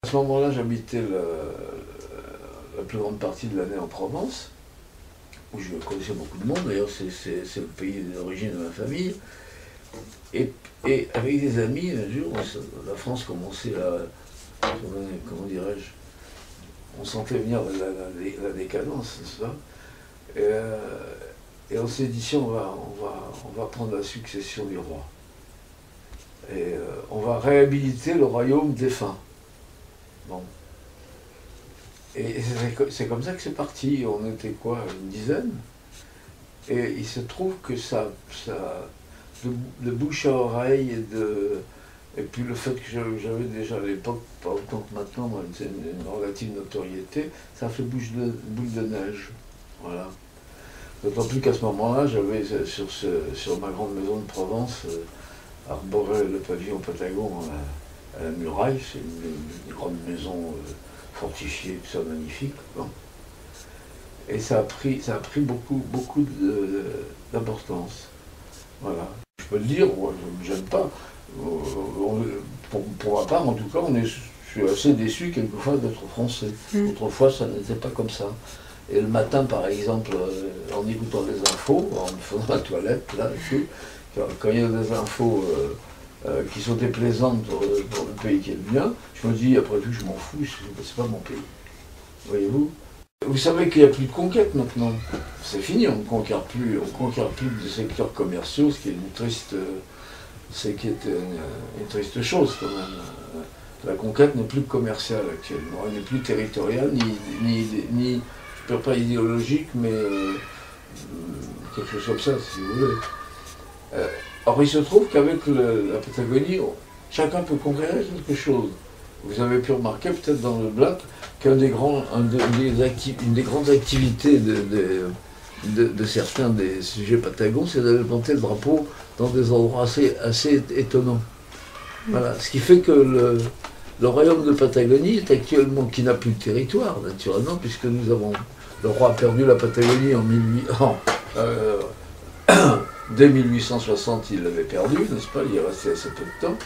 À ce moment-là, j'habitais la plus grande partie de l'année en Provence, où je connaissais beaucoup de monde. D'ailleurs, c'est le pays d'origine de ma famille. Et avec des amis, un jour, la France commençait à, comment dirais-je, on sentait venir la décadence, n'est-ce pas? Et on s'est dit, si on va prendre la succession du roi. Et on va réhabiliter le royaume défunt. Bon. Et c'est comme ça que c'est parti. On était quoi, une dizaine? Et il se trouve que ça de bouche à oreille et puis le fait que j'avais déjà à l'époque, pas autant que maintenant, une relative notoriété, ça a fait boule de neige. Voilà. D'autant plus qu'à ce moment-là, j'avais sur ma grande maison de Provence, arboré le pavillon Patagon à la muraille. C'est une grande maison fortifiée, tout ça magnifique. Bon. Et ça a pris beaucoup d'importance. Voilà. Je peux le dire, moi, je ne me gêne pas. Pour ma part, en tout cas, je suis assez déçu quelquefois d'être français. Autrefois, ça n'était pas comme ça. Et le matin, par exemple, en écoutant les infos, en me faisant la toilette, là, et tout, quand il y a des infos qui sont déplaisantes pour le pays qui est le mien, je me dis, après tout, je m'en fous, c'est pas mon pays. Voyez-vous? Vous savez qu'il n'y a plus de conquête maintenant. C'est fini, on ne conquiert plus des secteurs commerciaux, ce qui est une triste chose quand même. La conquête n'est plus commerciale actuellement, elle n'est plus territoriale, ni je ne peux pas idéologique, mais quelque chose comme ça, si vous voulez. Or, il se trouve qu'avec la Patagonie, chacun peut conquérir quelque chose. Vous avez pu remarquer, peut-être dans le Black, qu'une des grandes activités de certains des sujets patagons, c'est d'aller planter le drapeau dans des endroits assez étonnants. Voilà. Ce qui fait que le royaume de Patagonie est actuellement, qui n'a plus de territoire, naturellement, puisque le roi a perdu la Patagonie dès 1860, il l'avait perdu, n'est-ce pas? Il est resté assez peu de temps.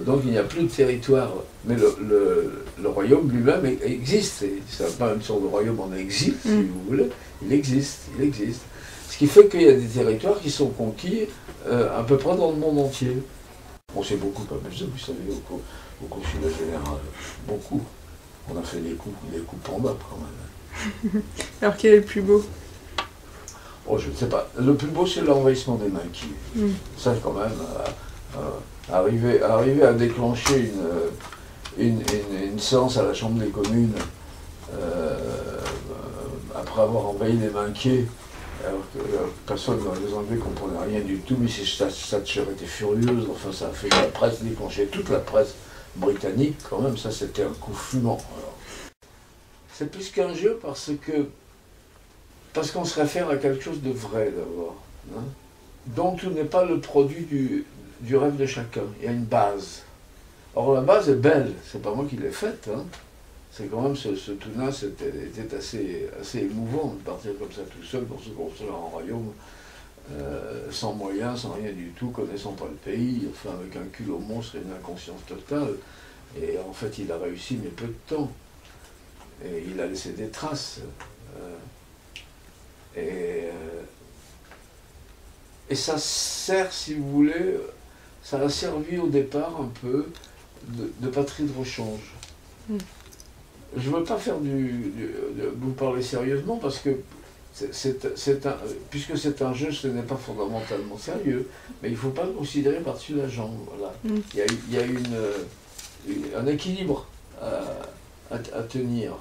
Donc il n'y a plus de territoire, mais le royaume lui-même existe. C'est pas une sorte de royaume en exil, si vous voulez. Il existe. Ce qui fait qu'il y a des territoires qui sont conquis à peu près dans le monde entier. On s'est beaucoup amusé, vous savez, au consulat général. Beaucoup. On a fait des coups panda quand même. Alors quel est le plus beau? Oh, je ne sais pas. Le plus beau, c'est l'envahissement des Maquis. Ça, quand même, arriver à déclencher une séance à la Chambre des communes après avoir envahi les Minquiers, alors que personne dans les Anglais ne comprenait rien du tout, mais Thatcher était furieuse, enfin ça a fait la presse déclencher, toute la presse britannique, quand même, ça c'était un coup fumant. C'est plus qu'un jeu parce qu'on se réfère à quelque chose de vrai d'abord. Hein. Donc tout n'est pas le produit du rêve de chacun, il y a une base. Or la base est belle, c'est pas moi qui l'ai faite. Hein. C'est quand même ce Touna, était assez émouvant de partir comme ça tout seul pour se construire un royaume, sans moyens, sans rien du tout, connaissant pas le pays, enfin avec un culot monstre et une inconscience totale. Et en fait il a réussi mais peu de temps. Et il a laissé des traces. Et ça sert, si vous voulez, ça a servi au départ un peu de patrie de rechange. Je ne veux pas faire vous parler sérieusement parce que puisque c'est un jeu, ce n'est pas fondamentalement sérieux, mais il ne faut pas le considérer par-dessus la jambe. Voilà. Il y a un équilibre à tenir.